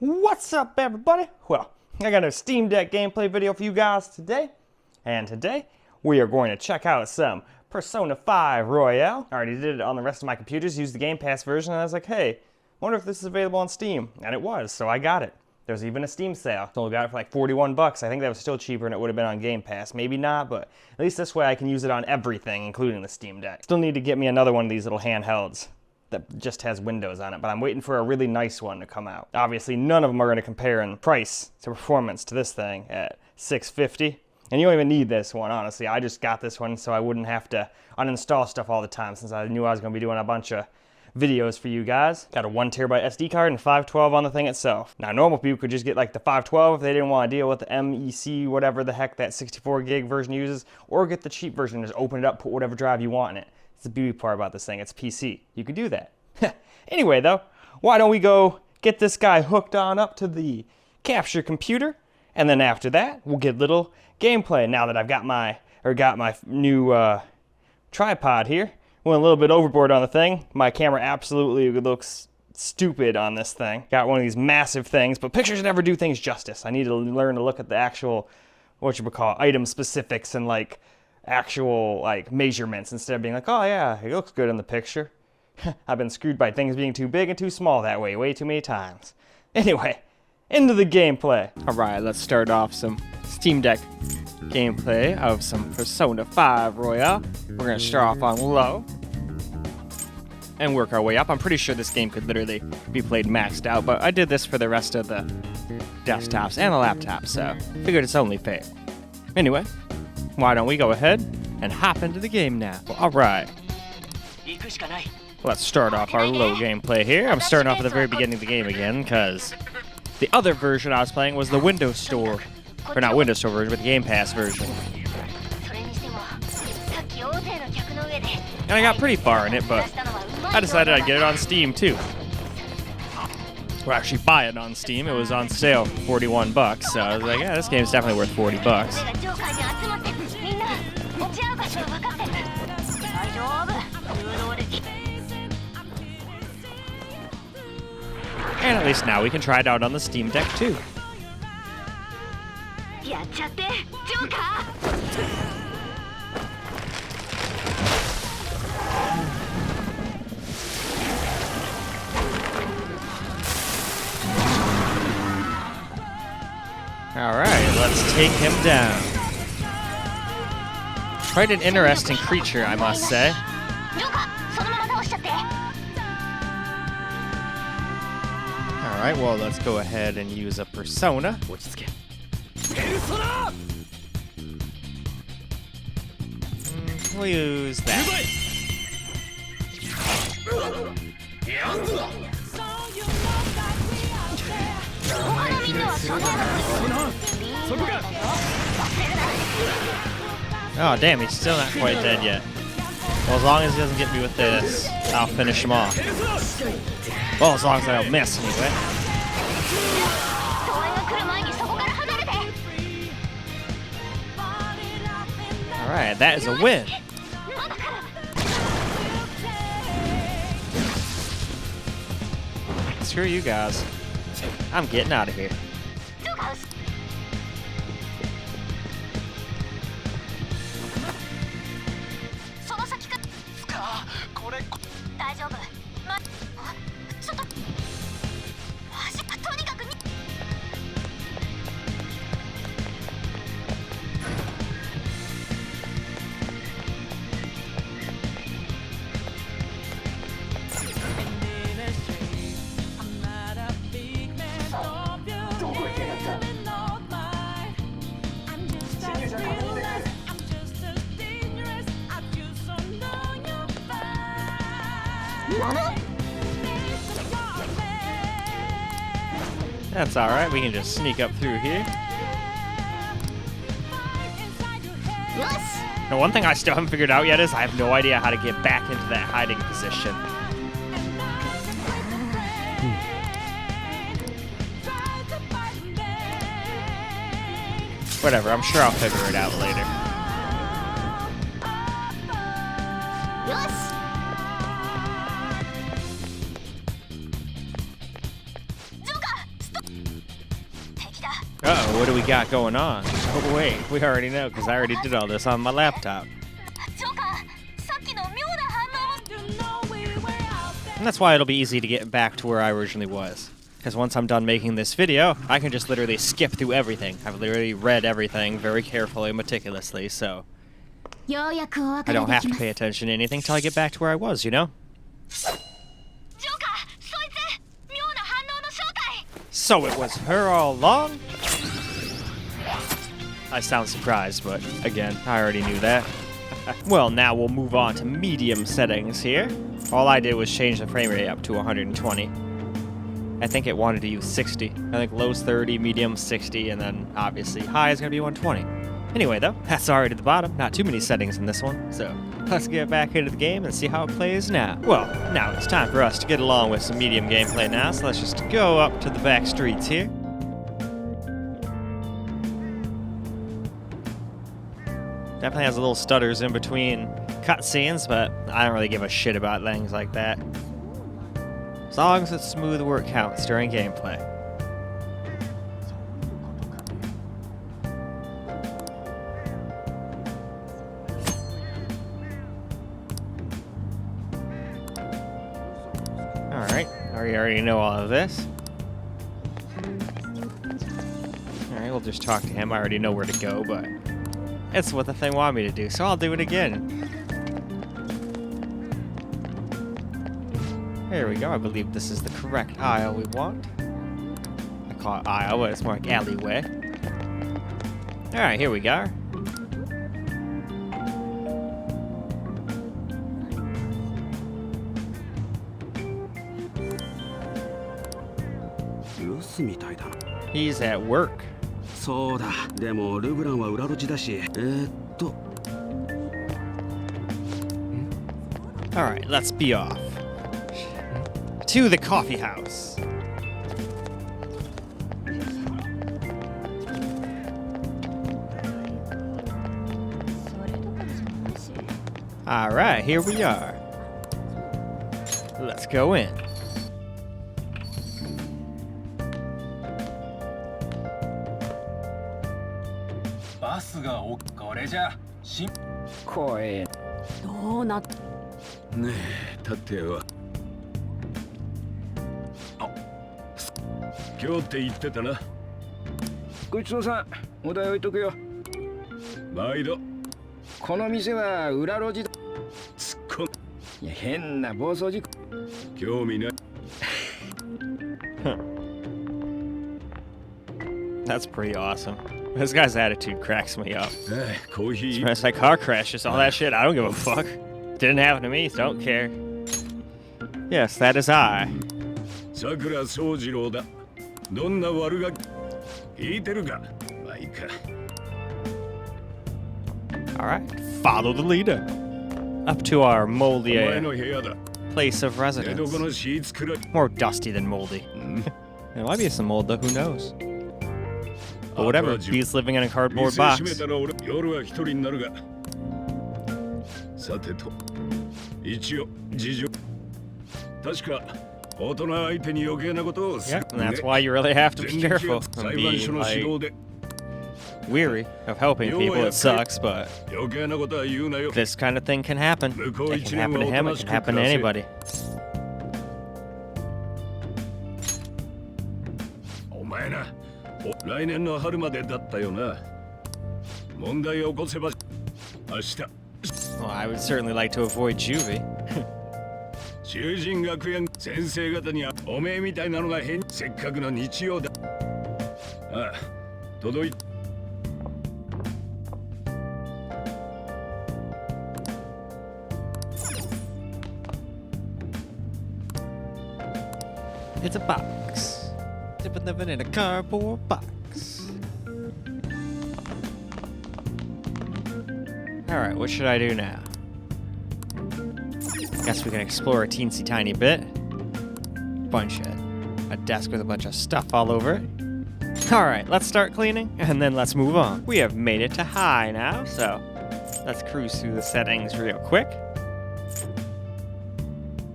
What's up, everybody? Well, I got a Steam Deck gameplay video for you guys today. And today, we are going to check out some Persona 5 Royale. I already did it on the rest of my computers, used the Game Pass version, and I was like, hey, wonder if this is available on Steam. And it was, so I got it. There's even a Steam sale. So I got it for like 41 bucks. I think that was still cheaper than it would have been on Game Pass. Maybe not, but at least this way I can use it on everything, including the Steam Deck. Still need to get me another one of these little handhelds that just has Windows on it, but I'm waiting for a really nice one to come out. Obviously, none of them are going to compare in price to performance to this thing at $650. And you don't even need this one, honestly. I just got this one so I wouldn't have to uninstall stuff all the time, since I knew I was going to be doing a bunch of videos for you guys. Got a 1 terabyte SD card and 512 on the thing itself. Now, normal people could just get like the 512 if they didn't want to deal with the MEC, whatever the heck that 64 gig version uses, or get the cheap version and just open it up, put whatever drive you want in it. It's the beauty part about this thing. It's PC. You could do that. Anyway, though, why don't we go get this guy hooked on up to the capture computer, and then after that, we'll get a little gameplay. Now that I've got my new tripod here, went a little bit overboard on the thing. My camera absolutely looks stupid on this thing. Got one of these massive things, but pictures never do things justice. I need to learn to look at the actual, what you would call, item specifics and like actual like measurements instead of being like, oh yeah, it looks good in the picture. I've been screwed by things being too big and too small that way too many times. Anyway, into the gameplay. Alright, let's start off some Steam Deck gameplay of some Persona 5 Royale. We're going to start off on low and work our way up. I'm pretty sure this game could literally be played maxed out, but I did this for the rest of the desktops and the laptops, so figured it's only fair. Anyway, why don't we go ahead and hop into the game now? Well, alright. Let's start off our low gameplay here. I'm starting off at the very beginning of the game again, because the other version I was playing was the Windows Store. Or not Windows Store version, but the Game Pass version. And I got pretty far in it, but I decided I'd get it on Steam too. Or actually buy it on Steam. It was on sale for 41 bucks, so I was like, yeah, this game's definitely worth 40 bucks. And at least now we can try it out on the Steam Deck too. Alright, let's take him down. Quite an interesting creature, I must say. Alright, well, let's go ahead and use a Persona. We'll use that. Oh, damn, he's still not quite dead yet. Well, as long as he doesn't get me with this, I'll finish him off. Well, as long as I don't miss, anyway. Alright, that is a win. Screw you guys. I'm getting out of here. That's alright, we can just sneak up through here. Now, one thing I still haven't figured out yet is I have no idea how to get back into that hiding position. Whatever, I'm sure I'll figure it out later. Uh-oh, what do we got going on? Oh wait, we already know because I already did all this on my laptop. And that's why it'll be easy to get back to where I originally was. Because once I'm done making this video, I can just literally skip through everything. I've literally read everything very carefully and meticulously, so I don't have to pay attention to anything till I get back to where I was, you know? So it was her all along? I sound surprised, but again, I already knew that. Well, now we'll move on to medium settings here. All I did was change the frame rate up to 120. I think it wanted to use 60. I think low's 30, medium 60, and then obviously high is going to be 120. Anyway, though, that's already the bottom. Not too many settings in this one, so let's get back into the game and see how it plays now. Well, now it's time for us to get along with some medium gameplay now, so let's just go up to the back streets here. Definitely has a little stutters in between cutscenes, but I don't really give a shit about things like that. As long as it's smooth work counts during gameplay. Alright, I already know all of this. Alright, we'll just talk to him. I already know where to go, but it's what the thing wanted me to do, so I'll do it again. There we go. I believe this is the correct aisle we want. I call it aisle, but it's more like alleyway. Alright, here we go. He's at work. Alright, let's be off. To the coffee house. Alright, here we are. Let's go in. That's pretty awesome. This guy's attitude cracks me up. It's like car crashes, all that shit. I don't give a fuck. Didn't happen to me, so don't care. Yes, that is I. Alright, follow the leader. Up to our moldy place of residence. More dusty than moldy. There might be some mold though, who knows? But whatever, he's living in a cardboard box. Yep, and that's why you really have to be careful and be, like, weary of helping people. It sucks, but this kind of thing can happen. It can happen to him, it can happen to anybody. Well, I would certainly like to avoid juvie. It's a box. Living in a cardboard box. Alright, what should I do now? Guess we can explore a teensy tiny bit. A desk with a bunch of stuff all over it. Alright, let's start cleaning, and then let's move on. We have made it to high now, so let's cruise through the settings real quick.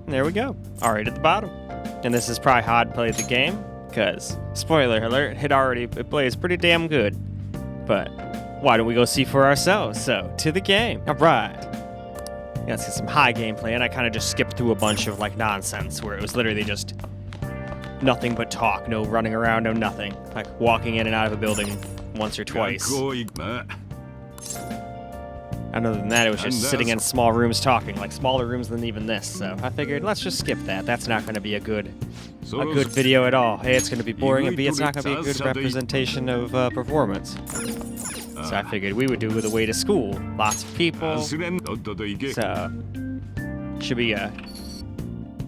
And there we go. Alright at the bottom. And this is probably how I'd play the game, because, spoiler alert, it plays pretty damn good. But why don't we go see for ourselves? So, to the game. Alright. Yeah, let's get some high gameplay, and I kind of just skipped through a bunch of, like, nonsense, where it was literally just nothing but talk, no running around, no nothing. Like, walking in and out of a building once or twice. And other than that, it was just sitting in small rooms talking, like smaller rooms than even this. So I figured, let's just skip that. That's not going to be a good video at all. A, it's going to be boring, and B, it's not going to be a good representation of performance. So I figured we would do with a way to school. Lots of people. So should be a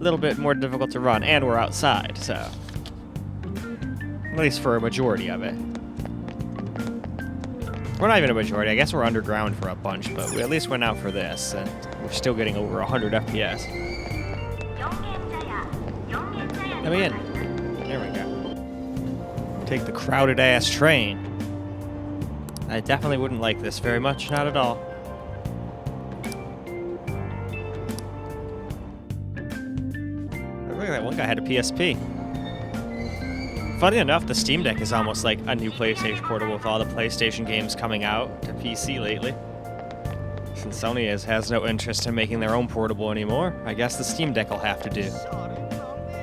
little bit more difficult to run, and we're outside, so at least for a majority of it. We're not even a majority. I guess we're underground for a bunch, but we at least went out for this, and we're still getting over 100 FPS. Let me in. There we go. Take the crowded-ass train. I definitely wouldn't like this very much. Not at all. Look at that one guy had a PSP. Funny enough, the Steam Deck is almost like a new PlayStation Portable with all the PlayStation games coming out to PC lately. Since Sony has no interest in making their own portable anymore, I guess the Steam Deck will have to do.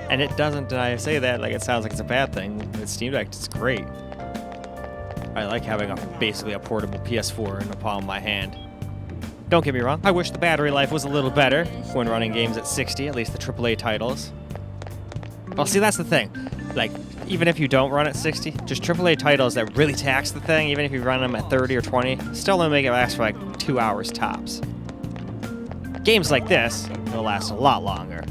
And it doesn't, and I say that like it sounds like it's a bad thing. The Steam Deck is great. I like having basically a portable PS4 in the palm of my hand. Don't get me wrong, I wish the battery life was a little better when running games at 60, at least the AAA titles. Well, see, that's the thing. Like, even if you don't run at 60, just AAA titles that really tax the thing, even if you run them at 30 or 20, still only make it last for like 2 hours tops. Games like this will last a lot longer.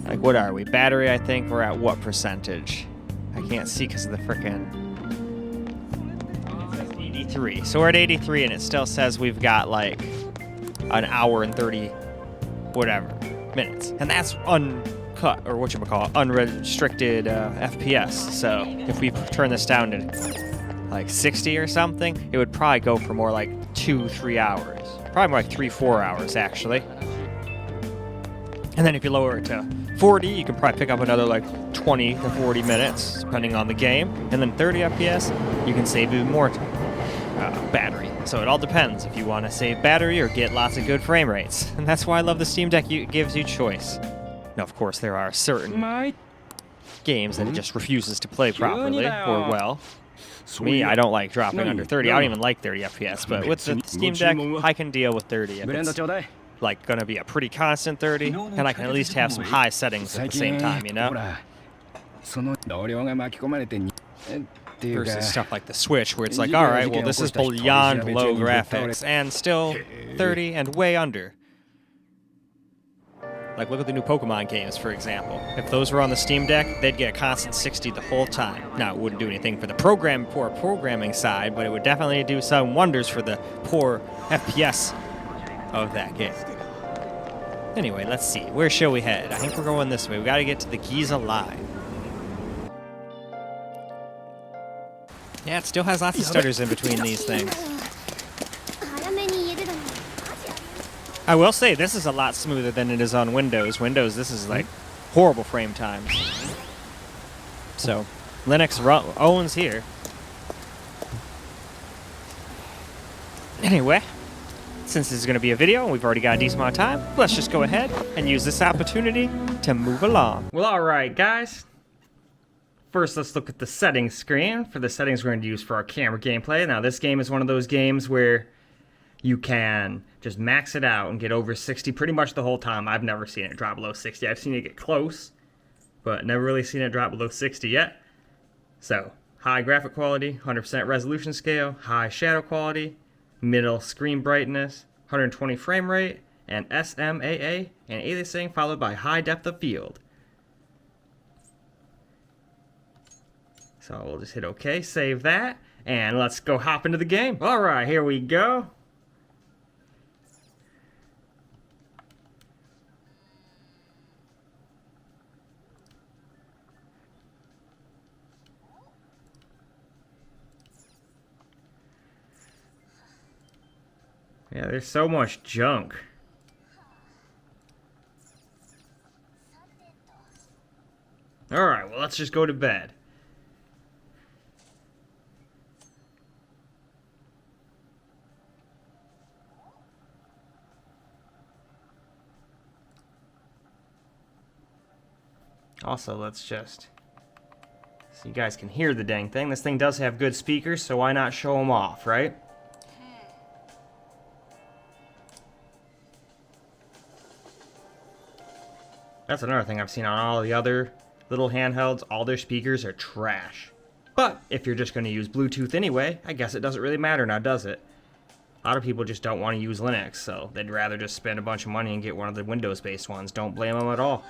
Like, what are we? Battery, I think we're at what percentage? I can't see because of the frickin'... It says 83. So we're at 83, and it still says we've got like an hour and 30 whatever minutes. And that's uncut, or whatchamacallit, unrestricted FPS. So if we turn this down to like 60 or something, it would probably go for more like 2-3 hours. Probably more like 3-4 hours, actually. And then if you lower it to 40, you can probably pick up another like 20 to 40 minutes, depending on the game. And then 30 FPS, you can save even more battery. So it all depends if you want to save battery or get lots of good frame rates. And that's why I love the Steam Deck. It gives you choice. Now, of course, there are certain games that it just refuses to play properly or well. Me, I don't like dropping under 30. I don't even like 30 FPS. But with the Steam Deck, I can deal with 30 if it's like going to be a pretty constant 30, and I can at least have some high settings at the same time, you know? Versus stuff like the Switch, where it's like, alright, well, this is beyond low graphics, and still 30 and way under. Like, look at the new Pokemon games, for example. If those were on the Steam Deck, they'd get a constant 60 the whole time. Now, it wouldn't do anything for the poor programming side, but it would definitely do some wonders for the poor FPS of that game. Anyway, let's see. Where shall we head? I think we're going this way. We got to get to the Giza Line. Yeah, it still has lots of stutters in between these things. I will say, this is a lot smoother than it is on Windows. Windows, this is like horrible frame times. So, Linux owns here. Anyway, since this is going to be a video and we've already got a decent amount of time, let's just go ahead and use this opportunity to move along. Well, alright guys. First, let's look at the settings screen. For the settings we're going to use for our camera gameplay. Now, this game is one of those games where you can just max it out and get over 60 pretty much the whole time. I've never seen it drop below 60. I've seen it get close, but never really seen it drop below 60 yet. So, high graphic quality, 100% resolution scale, high shadow quality, middle screen brightness, 120 frame rate, and SMAA and aliasing, followed by high depth of field. So we'll just hit OK, save that, and let's go hop into the game. Alright, here we go. Yeah, there's so much junk. Alright, well, let's just go to bed. Also, let's just... so you guys can hear the dang thing. This thing does have good speakers, so why not show them off, right? That's another thing I've seen on all the other little handhelds. All their speakers are trash. But if you're just going to use Bluetooth anyway, I guess it doesn't really matter now, does it? A lot of people just don't want to use Linux, so they'd rather just spend a bunch of money and get one of the Windows-based ones. Don't blame them at all.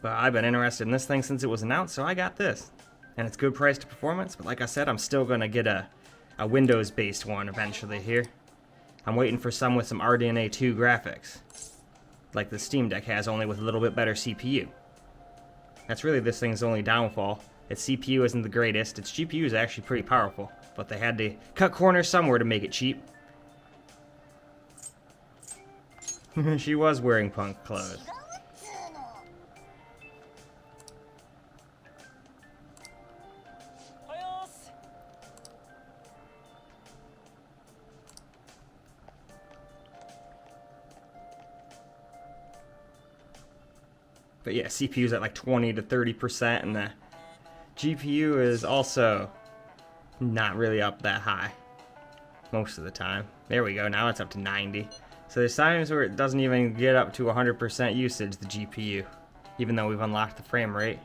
But I've been interested in this thing since it was announced, so I got this. And it's good price to performance, but like I said, I'm still going to get a Windows-based one eventually here. I'm waiting for some with some RDNA 2 graphics, like the Steam Deck has, only with a little bit better CPU. That's really this thing's only downfall. Its CPU isn't the greatest. Its GPU is actually pretty powerful, but they had to cut corners somewhere to make it cheap. She was wearing punk clothes. But yeah, CPU's at like 20 to 30%, and the GPU is also not really up that high most of the time. There we go, now it's up to 90. So there's times where it doesn't even get up to 100% usage, the GPU, even though we've unlocked the frame rate.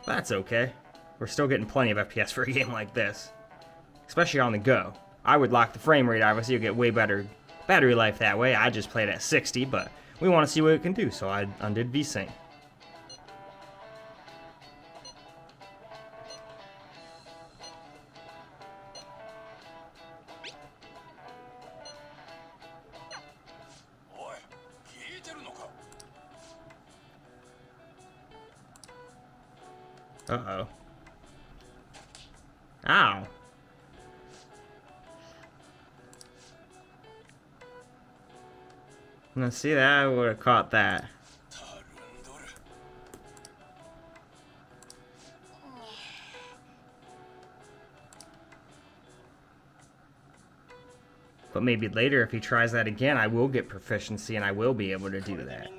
But that's okay. We're still getting plenty of FPS for a game like this, especially on the go. I would lock the frame rate, obviously you'll get way better battery life that way. I just played at 60, but we want to see what it can do, so I undid VSync. Uh-oh. Ow. Now see that? I would have caught that. But maybe later, if he tries that again, I will get proficiency and I will be able to do that.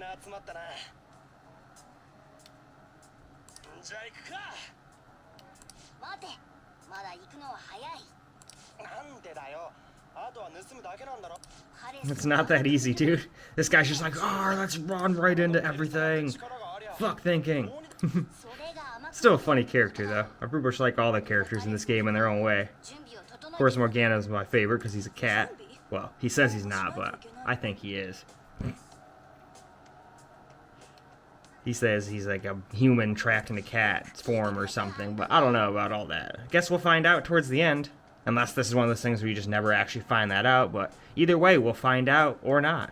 It's not that easy, dude. This guy's just like, oh, let's run right into everything. Fuck thinking. Still a funny character, though. I pretty much like all the characters in this game in their own way. Of course, Morgana's my favorite because he's a cat. Well, he says he's not, but I think he is. He says he's like a human trapped in a cat's form or something, but I don't know about all that. I guess we'll find out towards the end. Unless this is one of those things where you just never actually find that out, but either way, we'll find out or not.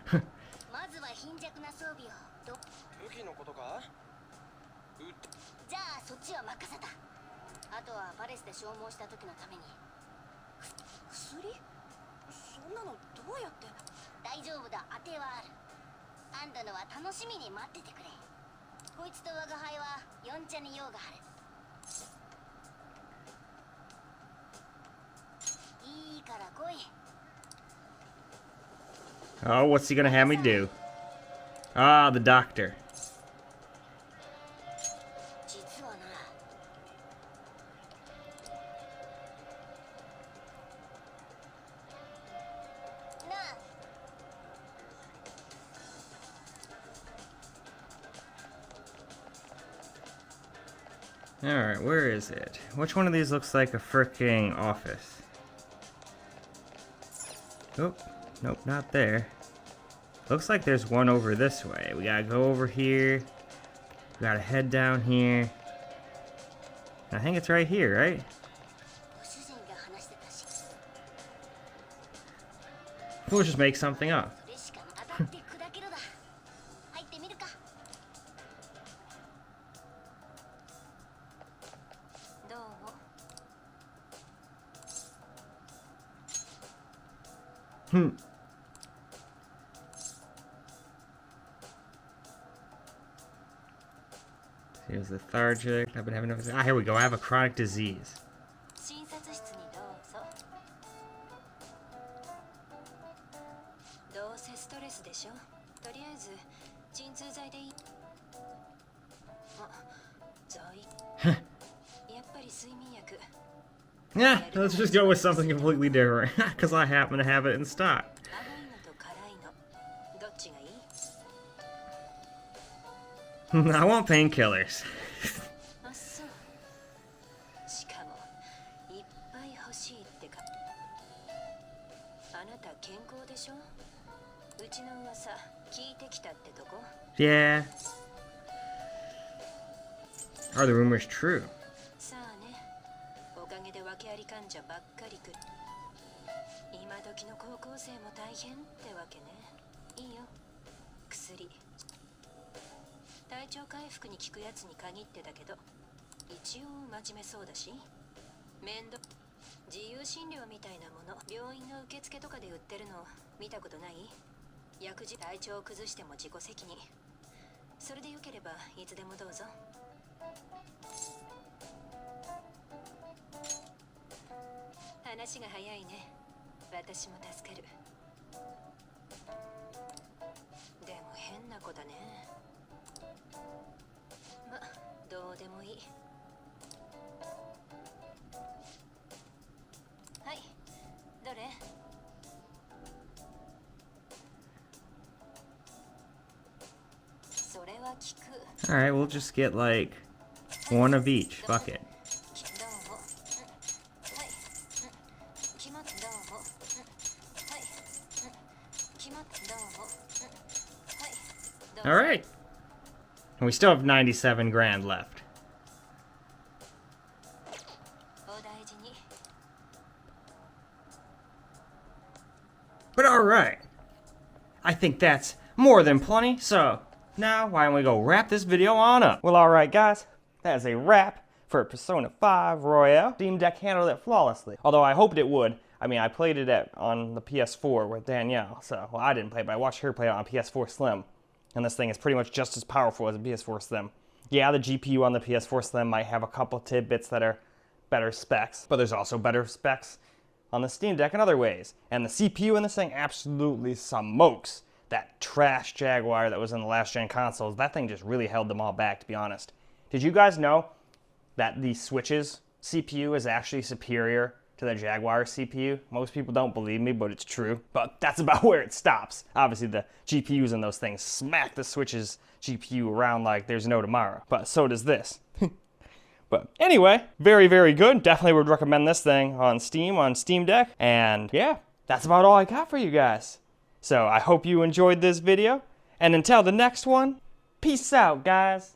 Oh, what's he gonna have me do? Ah, the doctor. Alright, where is it? Which one of these looks like a fricking office? Oh, nope, not there. Looks like there's one over this way. We gotta go over here. We gotta head down here. I think it's right here, right? We'll just make something up. He was lethargic. I've been having here we go. I have a chronic disease. Yeah, let's just go with something completely different, because I happen to have it in stock. I want painkillers. Yeah. Are the rumors true? Alright, we'll just get like one of each. Fuck it. Alright. And we still have 97 grand left. But alright. I think that's more than plenty, so now why don't we go wrap this video on up? Well, alright guys, that is a wrap for Persona 5 Royale. Steam Deck handled it flawlessly, although I hoped it would. I mean, I played it on the PS4 with Danielle, so, well, I didn't play it, but I watched her play it on PS4 Slim. And this thing is pretty much just as powerful as a PS4 Slim. Yeah, the GPU on the PS4 Slim might have a couple tidbits that are better specs, but there's also better specs on the Steam Deck in other ways. And the CPU in this thing absolutely smokes. That trash Jaguar that was in the last gen consoles, that thing just really held them all back, to be honest. Did you guys know that the Switch's CPU is actually superior to the Jaguar CPU? Most people don't believe me, but it's true. But that's about where it stops. Obviously, the GPUs in those things smack the Switch's GPU around like there's no tomorrow. But so does this. But anyway, very, very good. Definitely would recommend this thing on Steam Deck. And yeah, that's about all I got for you guys. So I hope you enjoyed this video. And until the next one, peace out, guys.